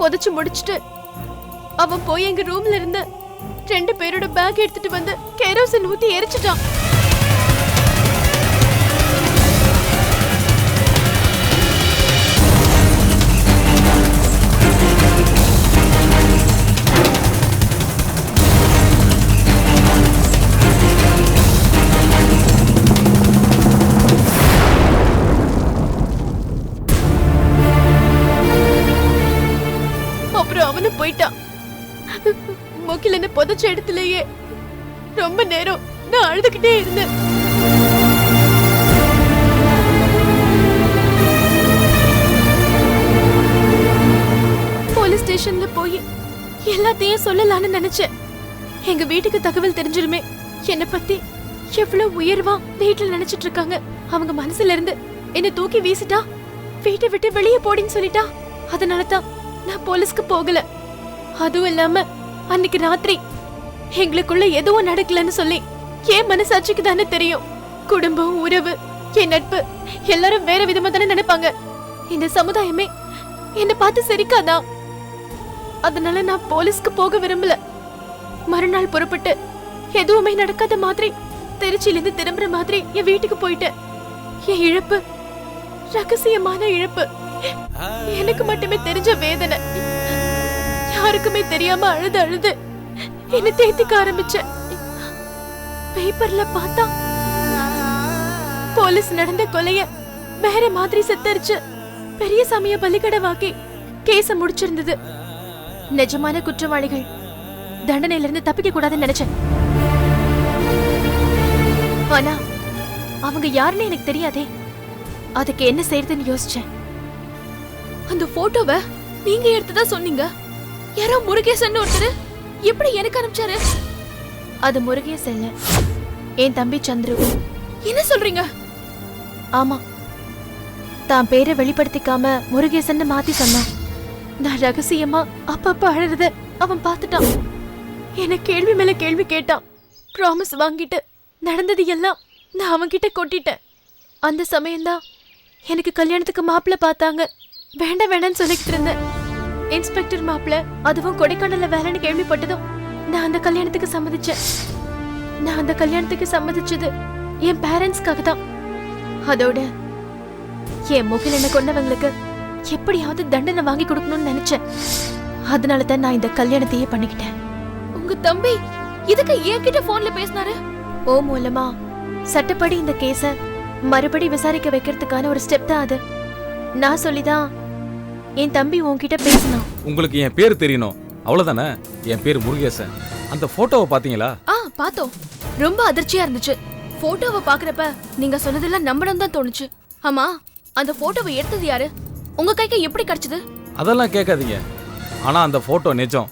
புதைச்சு முடிச்சிட்டு அவன் போய் எங்க ரூம்ல இருந்த 2 பேரோட பேக் எடுத்துட்டு வந்து கேரோசின் ஊத்தி எரிச்சிட்டான். அப்புறம் அவனு போயிட்டான். முகிலனை புதைச்ச இடத்துலயே ரொம்ப நேரம் நான் அழுதுகிட்டே இருந்தேன். போலீஸ் ஸ்டேஷன்ல போய் எல்லாத்தையும் சொல்லலான்னு நினைச்சேன். எங்க வீட்டுக்கு தகவல் தெரிஞ்சிருமே, என்னை பத்தி எவ்வளவு உயர்வா வீட்டுல நினைச்சிட்டு இருக்காங்க. அவங்க மனசுல இருந்து என்னை தூக்கி வீசிட்டா, வீட்டை விட்டு வெளியே போடின்னு சொல்லிட்டா. அதனாலதான் நான் போலீஸ்க்கு போகல. அதுவும் இல்லாம அன்னைக்கு ராத்திரி எங்களுக்குள்ள எதுவும் நடக்கலன்னு சொல்லி என் மனசாட்சிக்கு தானே தெரியும். குடும்பம், உறவு, என் நட்பு எல்லாரும் வேற விதமா தானே நினைப்பாங்க. இந்த சமுதாயமே என்ன பார்த்து சிரிக்காதா? அதனால நான் போலீஸ்க்கு போக விரும்பல. மறுநாள் புறப்பட்டு எதுவுமே நடக்காத மாதிரி திருச்சியிலிருந்து திரும்புற மாதிரி என் வீட்டுக்கு போயிட்டேன். என் இழப்பு ரகசியமான இழப்பு. எனக்கு மட்டுமே தெரிஞ்ச வேதனை. யாருக்குமே தெரியாம அழுது அழுது என்ன தேத்திக்க ஆரம்பிச்சேன். பேப்பர்ல பார்த்தா போலீஸ் நடந்த கொலைய வேற மாதிரி சித்தரிச்சு பெரிய சமய பலிகடவாக்கி கேஸ முடிச்சிருந்தது. நிஜமான குற்றவாளிகள் தண்டனையில இருந்து தப்பிக்க கூடாதுன்னு நினைச்சேன். ஆனா அவங்க யாருன்னு எனக்கு தெரியாதே. அதுக்கு என்ன செய்யறதுன்னு யோசிச்சேன். அந்த போட்டோவை நீங்க எடுத்ததா சொன்னீங்க. யாரோ முருகேசன் ஒருத்தர் எப்படி எனக்கு அனுப்பிச்சாரு? அது முருகேசன் இல்ல, என் தம்பி சந்துரு. என்ன சொல்றீங்க? ஆமா, தான் பேரை வெளிப்படுத்திக்காம முருகேசன் மாத்தி சொன்னான். நான் ரகசியமா அப்பப்ப அழறத அவன் பார்த்துட்டான். என்ன கேள்வி மேல கேள்வி கேட்டான். ப்ராமிஸ் வாங்கிட்டு நடந்தது எல்லாம் நான் அவன்கிட்ட கொட்டிட்டேன். அந்த சமயம்தான் எனக்கு கல்யாணத்துக்கு மாப்பிள்ள பார்த்தாங்க. வேண்டாம் வேண்டான்னு சொல்லிக்கிட்டு இருந்தேன். இன்ஸ்பெக்டர் மாப்பிள்ள, அதுவும் கொடைக்கானல்ல வேலைன்னு கேள்விப்பட்டதும் நான் அந்த கல்யாணத்துக்கு சம்மதிச்சேன். நான் அந்த கல்யாணத்துக்கு சம்மதிச்சது என் பேரண்ட்ஸ்க்காக தான். அதோட என் முகிலனை கொண்டவங்களுக்கு எப்படியாவது தண்டனை வாங்கி கொடுக்கணும்னு நினைச்சேன். அதனாலதான் நான் இந்த கல்யாணத்தையே பண்ணிக்கிட்டேன். உங்க தம்பி இதுக்கு என்கிட்ட போன்ல பேசினாரு. ஓ மூலமா சட்டப்படி இந்த கேஸ மறுபடி விசாரிக்க வைக்கிறதுக்கான ஒரு ஸ்டெப் தான் அது. நான் சொல்லிதான் என் தம்பி உன்கிட்ட பேசினான். உங்களுக்கு என் பேர் தெரியணும் அவ்வளவுதானே? என் பேர் முருகேசன். அந்த போட்டோவை பாத்தீங்களா? பார்த்தோம். ரொம்ப அதிர்ச்சியா இருந்துச்சு. போட்டோவை பாக்குறப்ப நீங்க சொன்னதெல்லாம் நம்பணும் தான் தோணுச்சு. ஆமா, அந்த போட்டோவை எடுத்தது யாரு? உங்க கைக்கு எப்படி கிடைச்சது? அதெல்லாம் கேட்காதீங்க. ஆனா அந்த போட்டோ நிஜம்.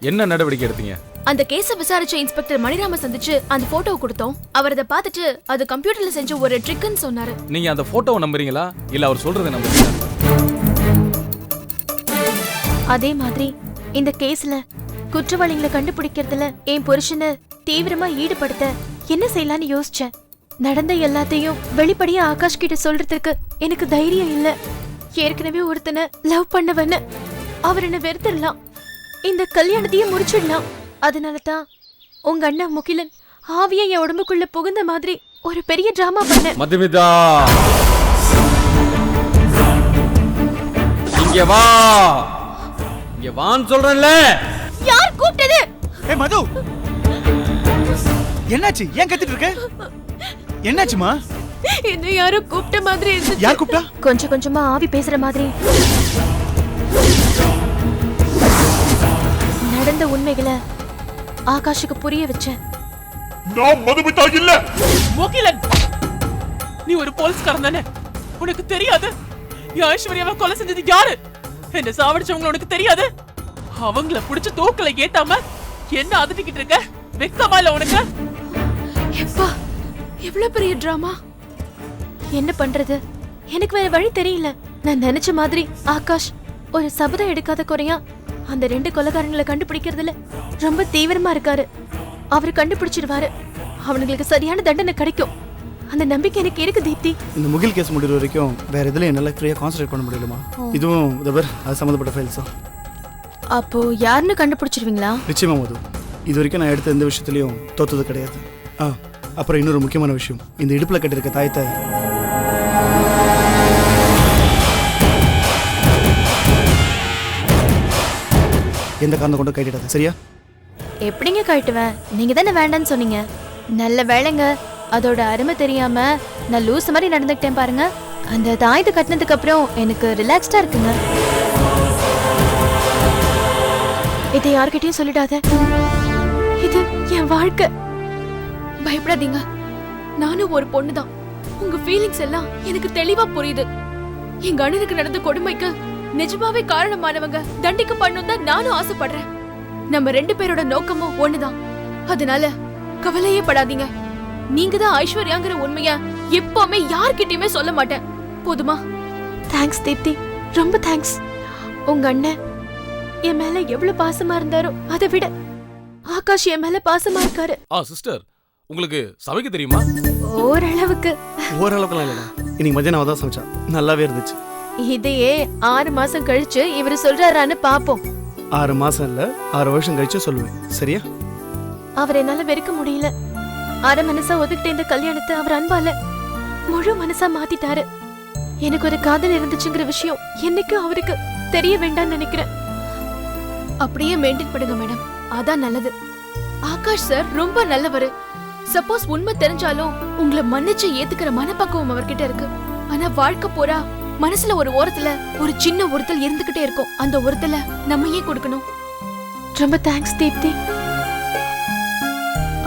என்ன நடவடிக்கை எடுத்தீங்க? அந்த கேஸ விசாரிச்ச இன்ஸ்பெக்டர் மணிராம சந்திச்சு அந்த போட்டோவை கொடுத்தோம். அவர் அதை பார்த்துட்டு அது கம்ப்யூட்டர்ல செஞ்ச ஒரு ட்ரிக்னு சொன்னாரு. நீங்க அந்த போட்டோவை நம்புறீங்களா இல்ல அவர் சொல்றதை நம்புறீங்களா? அதே மாதிரி இந்த கேஸ்ல குற்றவாளிகளை கண்டுபிடிக்கிறதுல என் புருஷனை தீவிரமா ஈடுபடுத்த என்ன செய்யலான்னு யோசிச்சேன். நடந்த எல்லாத்தையும் வெளிப்படையா ஆகாஷ் கிட்ட சொல்றதுக்கு எனக்கு தைரியம் இல்ல. ஏற்கனவே ஒருத்தனை லவ் பண்ணவன்னு அவர் என்ன வெறுத்துடலாம். இந்த கல்யாணத்தையும் முடிச்சிடலாம். அதனாலதான் உங்க அண்ணா முகிலன் ஆவியா என் உடம்புக்குள்ள புகுந்த மாதிரி ஒரு பெரிய டிராமா பண்ண. மதுமிதா, இங்க வா. இங்க வான்னு சொல்றேன்ல. யார் கூப்பிட்டது? ஏய் மது, என்னாச்சு? ஏன் கத்திட்டு இருக்க? என்னாச்சுமா? என்ன யாரோ கூப்பிட்ட மாதிரி இருந்துச்சு. யார் கூப்பிட்டா? கொஞ்சம் கொஞ்சமா ஆவி பேசுற மாதிரி. நடந்த உண்மைகளை ஆகாஷுக்கு புரிய வச்சேன். நான் மதுமிதா இல்ல. முகிலன், நீ ஒரு போலீஸ்காரன் தானே? உனக்கு தெரியாது ஐஸ்வர்யாவை கொலை செஞ்சது யாரு? என்ன சாவடிச்சவங்க உனக்கு தெரியாது? அவங்கள புடிச்சு தூக்கல ஏத்தாம என்ன அதட்டிக்கிட்டு இருக்க? வெக்கமா இல்ல உனக்கு? எப்பா, எவ்வளவு பெரிய டிராமா. என்ன பண்றது? எனக்கு வேற வழி தெரியல. நான் நினைச்ச மாதிரி ஆகாஷ் ஒரு சபதம் எடுக்காத குறையா அந்த 2 கொலைகாரங்களை கண்டுபிடிக்கிறதுல ரொம்ப தீவிரமா இருக்காரு. அவரு கண்டுபிடிச்சிருவாரு. அவனுங்களுக்கு சரியான தண்டனை கிடைக்கும். அந்த நம்பிக்கை எனக்கு இருக்கு தீப்தி. இந்த முகில் கேஸ் முடிகிற வரைக்கும் வேற எதுல என்னால ஃப்ரீயா கான்சென்ட்ரேட் பண்ண முடியலமா. இதுவும் அது சம்பந்தப்பட்ட ஃபைல்ஸ் தான். அப்போ யாருன்னு கண்டுபிடிச்சிருவீங்களா? நிச்சயமா மது, இது வரைக்கும் நான் எடுத்த எந்த விஷயத்துலையும் தோத்தது கிடையாது. அப்புறம் இன்னொரு முக்கியமான விஷயம், இந்த இடுப்பில் கட்டியிருக்க தாயத்தை எந்த காரணம் கொண்டு கைட்டிடாது, சரியா? எப்படிங்க கழட்டுவேன்? நீங்க தானே வேண்டான்னு சொன்னீங்க. நல்ல வேலைங்க, அதோட அருமை தெரியாம நான் லூஸ் மாதிரி நடந்துக்கிட்டேன் பாருங்க. அந்த தாயத்தை கட்டினதுக்கு அப்புறம் எனக்கு ரிலாக்ஸ்டா இருக்குங்க. இதை யார்கிட்டயும் சொல்லிடாத, இது என் வாழ்க்கை. பயப்படாதீங்க, நானும் ஒரு பொண்ணுதான். உங்க ஃபீலிங்ஸ் எல்லாம் எனக்கு தெளிவா புரியுது. எங்க அண்ணனுக்கு நடந்த கொடுமைக்கு நிஜமாவே காரணமானவங்க தண்டிக்கப்படணும் தான் நானும் ஆசைப்படுறேன். நம்ம 2 பேரோட நோக்கமும் ஒண்ணுதான். அதனால கவலையே படாதீங்க. நீங்க தான் ஐஸ்வர்யாங்கிற உண்மைய எப்பவுமே யார்கிட்டயுமே சொல்ல மாட்டேன், போதுமா? தேங்க்ஸ் தீப்தி, ரொம்ப தேங்க்ஸ். உங்க அண்ணன் என் மேல எவ்வளவு பாசமா இருந்தாரோ அதை விட ஆகாஷ் என் மேல பாசமா இருக்காரு. சிஸ்டர், உங்களுக்கு சமைக்க தெரியுமா? ஓரளவுக்கு. ஓரளவுக்குலாம் இல்லைடா, இன்னைக்கு மத்தியானம் தான் சமைச்சா, நல்லாவே இருந்துச்சு. இதையே 6 மாசம் கழிச்சு இவரு சொல்றாரான்னு பாப்போம். 6 மாசம் இல்ல, 6 வருஷம் கழிச்சு சொல்லுவேன், சரியா? அவர் என்னால வெறுக்க முடியல. அரை மனசா ஒதுக்கிட்ட இந்த கல்யாணத்தை அவர் அன்பால முழு மனசா மாத்திட்டாரு. எனக்கு ஒரு காதல் இருந்துச்சுங்கிற விஷயம் என்னைக்கு அவருக்கு தெரிய வேண்டாம்னு நினைக்கிறேன். அப்படியே மெயின்டைன் பண்ணுங்க மேடம், அதான் நல்லது. ஆகாஷ் சார் ரொம்ப நல்லவரு. சப்போஸ் உண்மை தெரிஞ்சாலும் உங்களை மன்னிச்சு ஏத்துக்கிற மனப்பக்குவம் அவர்கிட்ட இருக்கு. ஆனா வாழ்க்கை போறா மனசுல ஒரு ஓரத்துல ஒரு சின்ன ஒருத்தல் இருந்துகிட்டே இருக்கும். அந்த ஒருத்தல நம்ம ஏன் கொடுக்கணும்? ரொம்ப தேங்க்ஸ் தீப்தி.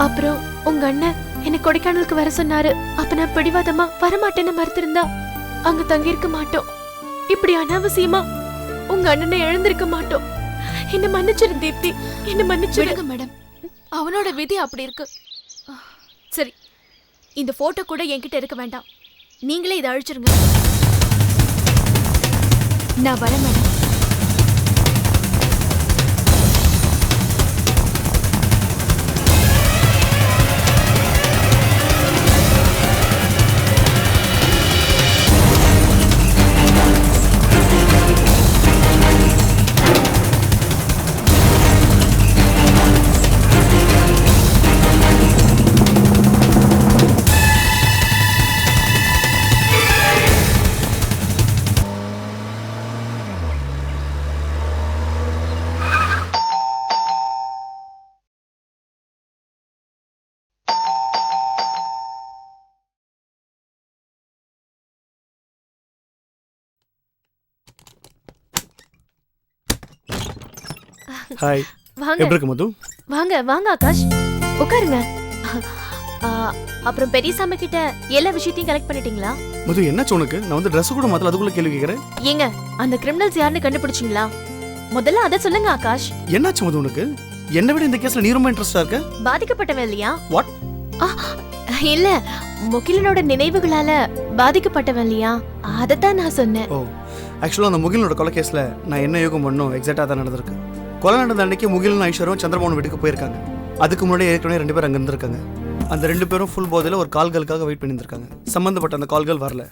அப்புறம் உங்க அண்ணன் என்ன கொடைக்கானலுக்கு வர சொன்னாரு. அப்ப நான் பிடிவாதமா வரமாட்டேன்னு மறுத்திருந்தா அங்க தங்கி இருக்க மாட்டோம். இப்படி அனாவசியமா உங்க அண்ணனை இழந்திருக்க மாட்டோம். என்ன மன்னிச்சிரு தீப்தி, என்ன மன்னிச்சிருங்க மேடம். அவனோட விதி அப்படி இருக்கு. சரி, இந்த போட்டோ கூட என்கிட்ட இருக்க வேண்டாம். நீங்களே இதை அழிச்சிருங்க. நான் வரேன் மேடம். ஹாய், வாங்க எப்படி இருக்கு மது? வாங்க வாங்க ஆகாஷ், உட்காருங்க. அப்புறம் பெரியசாமி கிட்ட எல்லா விஷயத்தையும் கலெக்ட் பண்ணிட்டீங்களா? மது, என்னாச்சு உனக்கு? நான் வந்து ட்ரெஸ் கூட மாத்தல, அதுக்குள்ள கேள்வி கேக்குறேன். ஏங்க, அந்த கிரிமினல்ஸ் யாருன்னு கண்டுபிடிச்சீங்களா? முதல்ல அத சொல்லுங்க ஆகாஷ். என்னாச்சு மது உனக்கு? என்னை விட இந்த கேஸ்ல நீ ரொம்ப இன்ட்ரெஸ்டா இருக்க. பாதிக்கப்பட்டவன் இல்லையா? வாட்? இல்ல, முகிலனோட நினைவுகளால பாதிக்கப்பட்டவன் இல்லையா, அதத்தான் நான் சொன்னேன். ஓ, ஆக்சுவலா அந்த முகிலனோட கொலை கேஸ்ல நான் என்ன யோகம் பண்ணோம் எக்ஸாக்டா தான் நடந்திருக்கு. கொலை நடந்த அன்னைக்கு முகிலன் ஐஸ்வர்யும் சந்திரமோகன் வீட்டுக்கு போயிருக்காங்க. அதுக்கு முன்னாடி ஏற்கனவே 2 பேர் அங்க இருந்திருக்காங்க. அந்த 2 பேரும் ஃபுல் போதையில ஒரு கால்களுக்காக வெயிட் பண்ணியிருந்திருக்காங்க. சம்பந்தப்பட்ட அந்த கால்கள் வரல.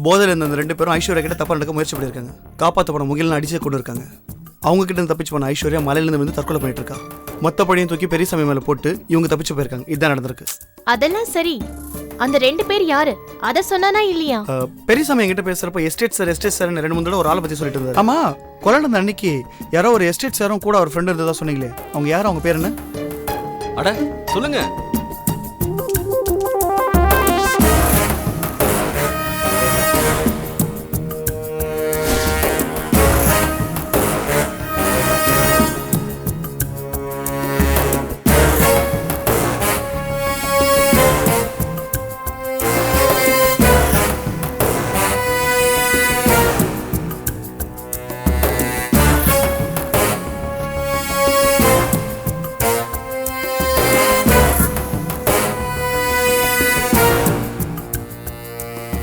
போதையில இருந்த அந்த 2 பேரும் ஐஸ்வர்யா கிட்ட தப்பா நடக்க முயற்சி பண்ணியிருக்காங்க. காப்பாற்றப்பட முகிலன் அடிச்சே கொண்டு இருக்காங்க. அவங்க கிட்ட தப்பிச்சு போன ஐஸ்வர்யா மலையிலிருந்து வந்து தற்கொலை பண்ணிட்டு இருக்கா. மொத்த படியும் தூக்கி பெரியசாமி மேல போட்டு இவங்க தப்பிச்சு போயிருக்காங்க. இதுதான் நடந்திருக்கு. அதெல்லாம் சரி, அந்த 2 பேர் யாரு அத சொன்னானா இல்லையா? பெரியசாமி என்கிட்ட பேசுறப்ப எஸ்டேட் சார் 2 3 தடவை ஒரு ஆளை பத்தி சொல்லிட்டு இருந்தாரு. ஆமா, கொலை நடந்த அன்னைக்கு யாரோ ஒரு எஸ்டேட் சாரும் கூட ஒரு ஃப்ரெண்ட் இருந்ததா சொன்னீங்களே, அவங்க யாரும்? அவங்க பேர் என்ன? அட சொல்லுங்க.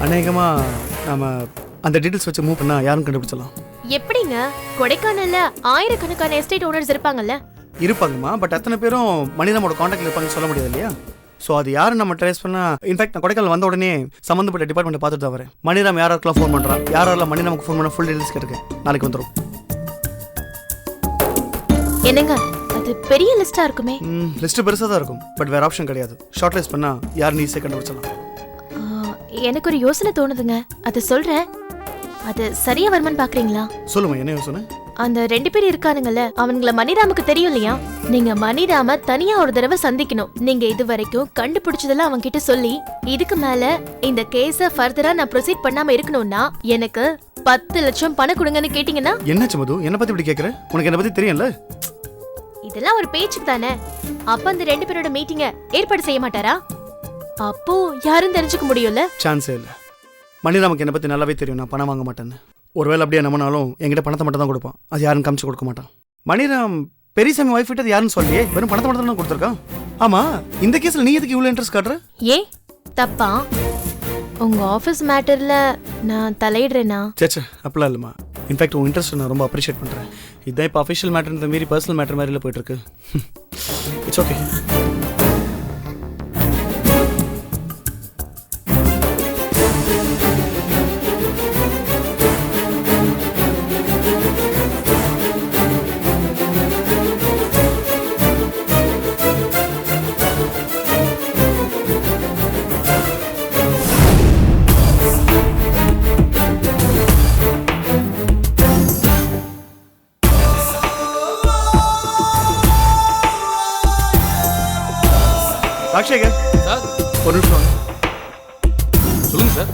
அநேகமா நாம அந்த டீடைல்ஸ் வச்சு மூவ் பண்ணா யாரும் கண்டுபிடிச்சலாம். எப்படிங்க? கொடைக்கானல்ல ஆயிரக்கணக்கான எஸ்டேட் ஓனர்ஸ் இருப்பாங்கல்ல? இருப்பாங்கம்மா, பட் அத்தனை பேரும் மணிராமோட காண்டாக்ட்ல இருப்பாங்கன்னு சொல்ல முடியாது இல்லையா? ஸோ அது யாரும் நம்ம ட்ரேஸ் பண்ணா. இன்ஃபேக்ட் நான் கொடைக்கானல் வந்த உடனே சம்மந்தப்பட்ட டிபார்ட்மெண்ட் பார்த்துட்டு தான் வரேன். மணிராம் யாருக்கெல்லாம் ஃபோன் பண்ணுறான், யாரெல்லாம் மணிராமுக்கு ஃபோன் பண்ண ஃபுல் டீடைல்ஸ் கேட்டுருக்கேன். நாளைக்கு வந்துடும். என்னங்க அது பெரிய லிஸ்டா இருக்குமே. லிஸ்ட் பெருசாக தான் இருக்கும், பட் வேற ஆப்ஷன் கிடையாது. ஷார்ட் லிஸ்ட் பண்ணால் யாருன்னு ஈஸியாக கண்டுபிடிச்சலாம். எனக்கு ஒரு யோசனை தோணுதுங்க, அது சொல்றேன். அது சரியா வருமான்னு பாக்குறீங்களா? சொல்லுமா, என்ன யோசனை? அந்த 2 பேர் இருக்கானுங்கல்ல, அவனுங்கள மணிராமுக்கு தெரியும் இல்லையா? நீங்க மணிராம தனியா ஒரு தடவை சந்திக்கணும். நீங்க இது வரைக்கும் கண்டுபிடிச்சதெல்லாம் அவங்க கிட்ட சொல்லி, இதுக்கு மேல இந்த கேஸ ஃபர்தரா நான் ப்ரொசீட் பண்ணாம இருக்கணும்னா எனக்கு 10 லட்சம் பணம் கொடுங்கன்னு கேட்டீங்கன்னா. என்னாச்சு மது, என்ன பத்தி இப்படி கேக்குற? உனக்கு என்ன பத்தி தெரியும்ல? இதெல்லாம் ஒரு பேச்சுக்கு தானே. அப்ப அந்த 2 பேரோட மீட்டிங்க ஏற்பாடு செய்ய மாட்டாரா? அப்போ யாரும் தெரிஞ்சுக்க முடியும்ல? சான்ஸே இல்லை. மணிராமுக்கு என்னை பத்தி நல்லாவே தெரியும், நான் பணம் வாங்க மாட்டேன்னு. ஒருவேளை அப்படியே நம்மனாலும் என்கிட்ட பணத்தை மட்டும் தான் கொடுப்பான், அது யாரும் காமிச்சு கொடுக்க மாட்டான். மணிராம் பெரியசாமி ஒய்ஃப் கிட்ட யாருன்னு சொல்லியே வெறும் பணத்தை மட்டும் தான் கொடுத்துருக்கான். ஆமா, இந்த கேஸ்ல நீ எதுக்கு இவ்வளவு இன்ட்ரெஸ்ட் காட்டுற? ஏ தப்பா? உங்க ஆபீஸ் மேட்டர்ல நான் தலையிடுறேனா? சேச்சே, அப்படிலாம் இல்லைம்மா. இன்ஃபேக்ட் உன் இன்ட்ரெஸ்ட் நான் ரொம்ப அப்ரிஷியேட் பண்றேன். இதுதான் இப்போ அஃபிஷியல் மேட்டர் மீறி பர்சனல் மேட்டர் மாதிரில போயிட்டு இருக்கு. It's okay. ராஜசேகர் சார், ஒரு நிமிஷம். சொல்லுங்க சார்.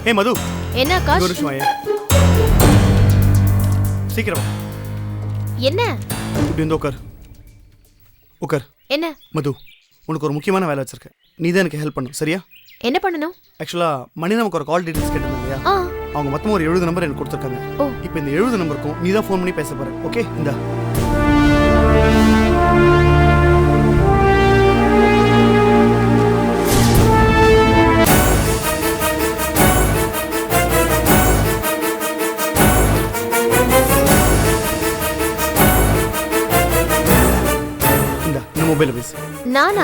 ஏ மது, என்ன ஆகாஷ்? ஒரு நிமிஷம் வாயே. சீக்கிரம் வா. என்ன? இப்படி வந்து உட்கார். உட்கார். என்ன? மது, உனக்கு ஒரு முக்கியமான வேலை வச்சிருக்கேன். நீ தான் எனக்கு ஹெல்ப் பண்ணணும், சரியா? என்ன பண்ணணும்? ஆக்சுவலா மணி நமக்கு ஒரு கால் டீடைல்ஸ் கேட்டிருந்தாங்க இல்லையா? அவங்க மொத்தம் ஒரு 70 நம்பர் எனக்கு கொடுத்துருக்காங்க. இப்போ இந்த 70 நம்பருக்கும் நீ தான் ஃபோன் பண்ணி பேச போற. ஓகே, இந்தா. மொபைல் பேசு. நானா?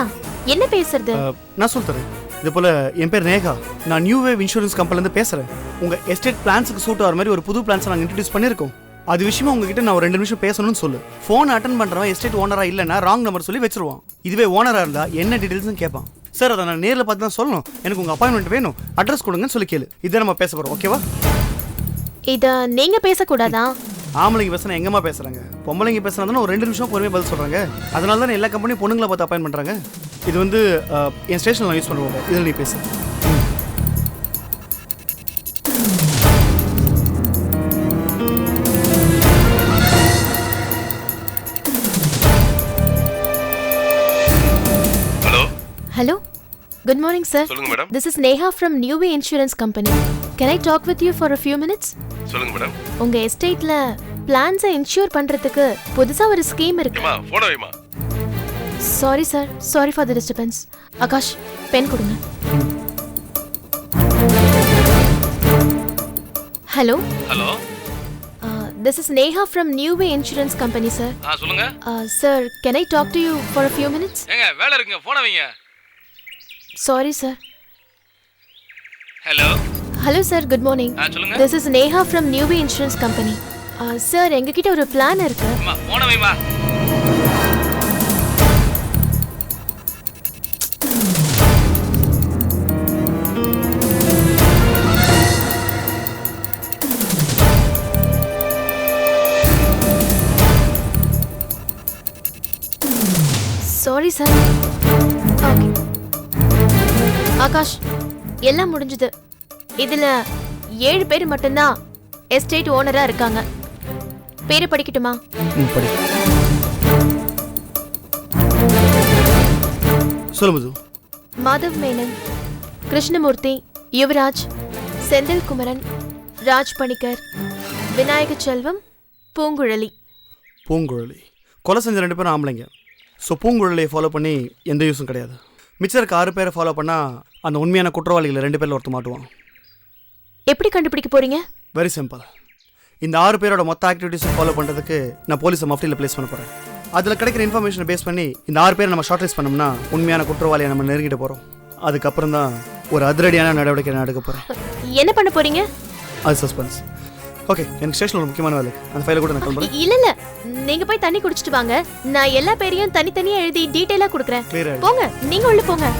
என்ன பேசுறது? நான் சொல்றேன். இது போல என் பேர் நேகா, நான் நியூ வேவ் இன்சூரன்ஸ் கம்பெனில இருந்து பேசுறேன். உங்க எஸ்டேட் பிளான்ஸ்க்கு சூட் ஆகிற மாதிரி ஒரு புது பிளான்ஸ் நாங்க இன்ட்ரோடியூஸ் பண்ணிருக்கோம். அது விஷயமா உங்ககிட்ட நான் ஒரு 2 நிமிஷம் பேசணும்னு சொல்லு. ஃபோன் அட்டன் பண்றவன் எஸ்டேட் ஓனரா இல்லைன்னா ராங் நம்பர் சொல்லி வச்சிருவான். இதுவே ஓனரா இருந்தா என்ன டீடைல்ஸ்னு கேட்பான். சார், அதை நான் நேரில் பார்த்து தான் சொல்லணும். எனக்கு உங்க அப்பாயின்மெண்ட் வேணும், அட்ரஸ் கொடுங்கன்னு சொல்லி கேளு. இதை நம்ம பேச போறோம், ஓகேவா? இத நீங்க பேசக்கூடாதா? ஆம்பளைங்க பேசினா எங்கம்மா பேசுறாங்க? பொம்பளைங்க பேசினா தானே ஒரு 2 நிமிஷம் பொறுமையாக பதில் சொல்றாங்க. அதனால தானே எல்லா கம்பெனியும் பொண்ணுங்களை பார்த்து அப்பாயின் பண்றாங்க. இது வந்து என் ஸ்டேஷனில் நான் யூஸ் பண்ணுவோம். இதில் நீ பேசு. Hello. Hello, good morning sir. சொல்லுங்க madam. This is Neha from New Way Insurance Company. Can I talk with you for a few minutes? சொல்லுங்க மேடம். உங்க எஸ்டேட்ல பிளான்ஸை இன்சூர் பண்றதுக்கு புதுசா ஒரு ஸ்கீம் இருக்கு. ஏமா போன் வைமா. Sorry sir, sorry for the disturbance. Akash, pen கொடுங்க. Hello. Hello. This is Neha from New Way Insurance Company, sir. சொல்லுங்க. Sir, can I talk to you for a few minutes? ஏங்க வேலை இருக்குங்க, போன் வைங்க. Sorry, sir. Hello. Hello, sir. Good morning. சொல்லுங்க. This is Neha from New Way Insurance Company. Sir, எங்ககிட்ட ஒரு plan இருக்கு. அம்மா போன் வைமா. Sorry, sir. ஓகே ஆகாஷ், எல்லாம் முடிஞ்சது. இதுல 7 பேர் மட்டும்தான் எஸ்டேட் ஓனரா இருக்காங்க. பேரை படிக்கட்டுமா? படி. சொல்லு மது. மாதவ் மேனன், கிருஷ்ணமூர்த்தி, யுவராஜ், செந்தில் குமரன், ராஜ் பணிக்கர், விநாயக செல்வம், பூங்குழலி. பூங்குழலி கொலை செஞ்ச 2 பேரும் ஆம்பளைங்க. ஸோ பூங்குழலியை ஃபாலோ பண்ணி எந்த யூஸும் கிடையாது. மிச்சம் இருக்க 6 பேரை ஃபாலோ பண்ணால் அந்த உண்மையான குற்றவாளிகளை 2 பேரில் ஒருத்தர் மாட்டுவான். எப்படி கண்டுபிடிக்க போறீங்க? Very simple. இந்த 6 பேரோட மொத்த ஆக்டிவிட்டீஸும் ஃபாலோ பண்ணுறதுக்கு நான் போலீஸை மஃப்டியில் ப்ளேஸ் பண்ண போகிறேன். அதில் கிடைக்கிற இன்ஃபர்மேஷனை பேஸ் பண்ணி இந்த 6 பேரை நம்ம ஷார்ட் லிஸ்ட் பண்ணோம்னா உண்மையான குற்றவாளியை நம்ம நெருங்கிட்டு போகிறோம். அதுக்கப்புறம் தான் ஒரு அதிரடியான நடவடிக்கை நான் எடுக்க போகிறேன். என்ன பண்ண போறீங்க? அது சஸ்பென்ஸ். ஓகே, எனக்கு ஸ்டேஷனில் ஒரு முக்கியமான வேலை. அந்த ஃபைலை கூட நான் கிளம்புறேன். இல்ல நீங்க போய் தண்ணி குடிச்சிட்டு வாங்க. நான் எல்லா பேரையும் தனித்தனியா எழுதி டீடைலா கொடுக்கறேன். கிளியரா போங்க, நீங்க உள்ள போங்க.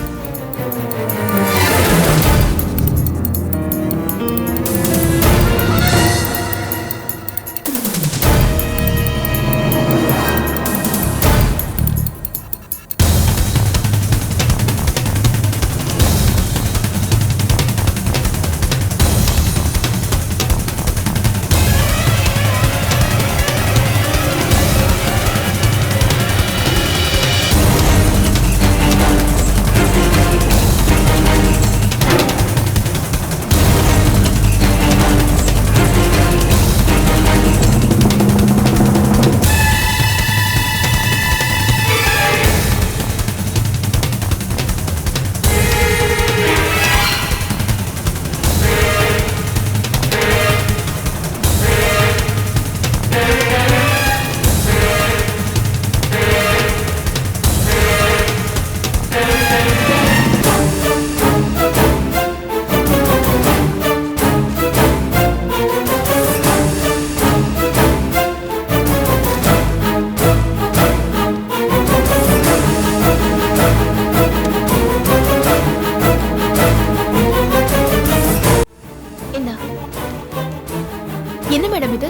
என்ன மேடம் இது?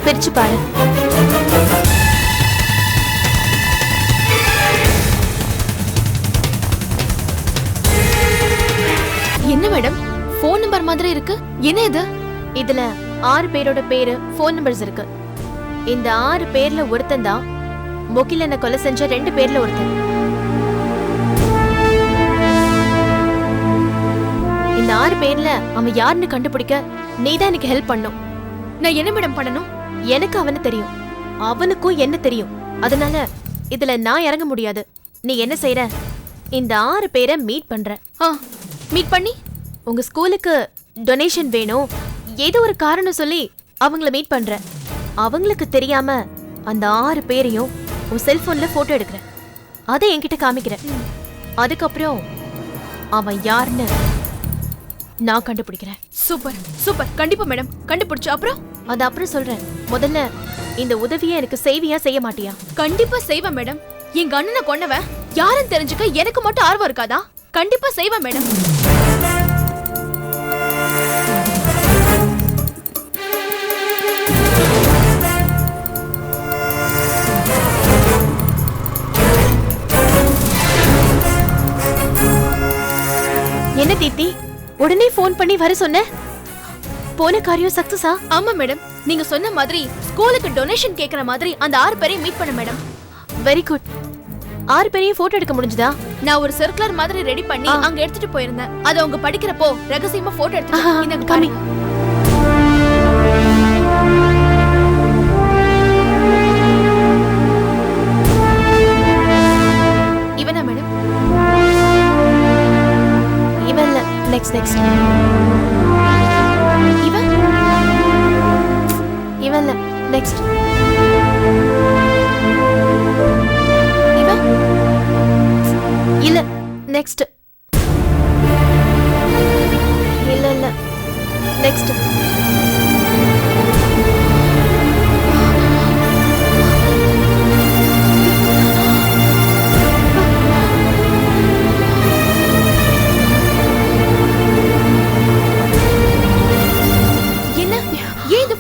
பிரிச்சு பாரு. என்ன மேடம், போன் நம்பர் மாதிரி இருக்கு. என்ன இது? இதுல 6 பேரோட பேரு, போன் நம்பர்ஸ் இருக்கு. இந்த 6 பேர்ல ஒருத்தன் தான் முகிலனை கொலை செஞ்ச 2 பேர்ல ஒருத்தன். இந்த 6 பேர்ல அவன் யாருன்னு கண்டுபிடிக்க நீதான் எனக்கு ஹெல்ப் பண்ணும். நான் என்ன மேடம் பண்ணணும்? எனக்கு அவனை தெரியும், அவனுக்கும் என்ன தெரியும். அதனால இதுல நான் இறங்க முடியாது. நீ என்ன செய்யற? இந்த 6 பேரை மீட் பண்ற. மீட் பண்ணி உங்க ஸ்கூலுக்கு டொனேஷன் வேணும், ஏதோ ஒரு காரணம் சொல்லி அவங்கள மீட் பண்ற. அவங்களுக்கு தெரியாம அந்த 6 பேரையும் உன் செல்போன்ல போட்டோ எடுக்கிற. அதை என்கிட்ட காமிக்கிற. அதுக்கப்புறம் அவன் யாருன்னு நான் கண்டுபிடிக்கிறேன். சூப்பர் சூப்பர், கண்டிப்பா மேடம். கண்டுபிடிச்சு அப்புறம் சொல்றேன். முதல்ல இந்த உதவியை எனக்கு செய்வியா செய்ய மாட்டியா? கண்டிப்பா செய்வேன் மேடம். எங்க அண்ணனை கொன்னவன் யாருன்னு தெரிஞ்சுக்க எனக்கு மட்டும் ஆர்வம் இருக்காதா? கண்டிப்பா செய்வேன் மேடம். என்ன தீப்தி, உடனே போன் பண்ணி வர சொன்ன? போன காரியம் சக்சஸா? ஆமா மேடம், நீங்க சொன்ன மாதிரி ஸ்கூலுக்கு டொனேஷன் கேக்குற மாதிரி அந்த 6 பேரையும் மீட் பண்ண மேடம். Very good. 6 பேரையும் போட்டோ எடுக்க முடிஞ்சதா? நான் ஒரு சர்க்குலர் மாதிரி ரெடி பண்ணி அங்க எடுத்துட்டு போயிருந்தேன். அதை அவங்க படிக்கிறப்போ ரகசியமா போட்டோ எடுத்து இந்த காமி. இவனா மேடம்? இவன் இல்ல, நெக்ஸ்ட் இவன் இல்ல, நெக்ஸ்ட் இவன் இல்ல, நெக்ஸ்ட் இல்ல, நெக்ஸ்ட்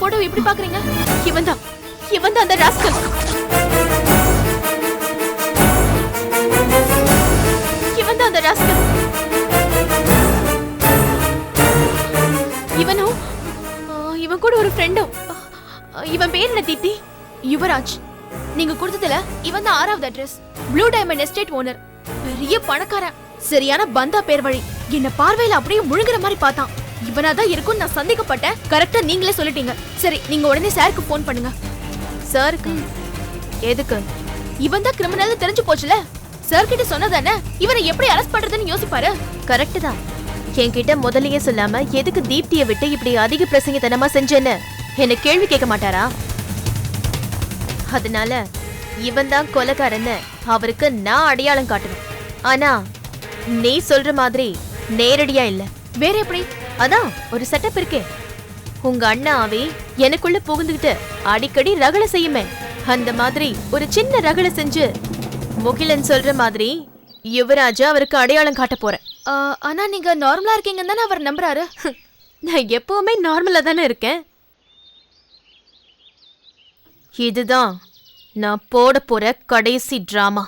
போட்டோ எப்படி பாக்குறீங்க? இவன் தான் அந்த ராஸ்கல். இவன் தான் ராஸ்கல். இவனும் இவன் கூட ஒரு ஃப்ரெண்டும். இவன் பேர் என்ன தீப்தி? யுவராஜ். நீங்க கொடுத்ததுல இவன் தான் 6வது address. Blue diamond estate owner. பெரிய பணக்காரன். சரியான பந்தா பேர் வழி. என்ன பார்வையில அப்படியே முழுங்குற மாதிரி பார்த்தான். இவனாதான் இருக்கும்னு நான் சந்தேகப்பட்டேன். கரெக்டா நீங்களே சொல்லிட்டீங்க. சரி, நீங்க உடனே சாருக்கு ஃபோன் பண்ணுங்க. சாருக்கு? எதுக்கு? இவன் தான் கிரிமினல் தெரிஞ்சு போச்சுல. சார் கிட்ட சொன்னதானே இவனை எப்படி அரெஸ்ட் பண்றதுன்னு யோசிப்பாரு. கரெக்ட் தான். என்கிட்ட முதல்லயே சொல்லாம எதுக்கு தீப்தியை விட்டு இப்படி அதிக பிரசங்கத்தனமா செஞ்சேன்னு என்ன கேள்வி கேட்க மாட்டாரா? அதனால இவன் தான் கொலைகாரன்னு அவருக்கு நான் அடையாளம் காட்டணும். ஆனா நீ சொல்ற மாதிரி நேரடியா இல்ல. வேற எப்படி? அதான் ஒரு செட்டப் இருக்கே. உங்க அண்ணாவே எனக்குள்ள புகுந்துகிட்டு அடிக்கடி ரகளை செய்யுமே, அந்த மாதிரி ஒரு சின்ன ரகளை செஞ்சு முகிலன் சொல்ற மாதிரி யுவராஜா அவருக்கு அடையாளம் காட்ட போறேன். ஆனா நீங்க நார்மலா இருக்கீங்கன்னு தானே அவர் நம்புறாரு. நான் எப்பவுமே நார்மலா தானே இருக்கேன். இதுதான் நான் போட போற கடைசி டிராமா.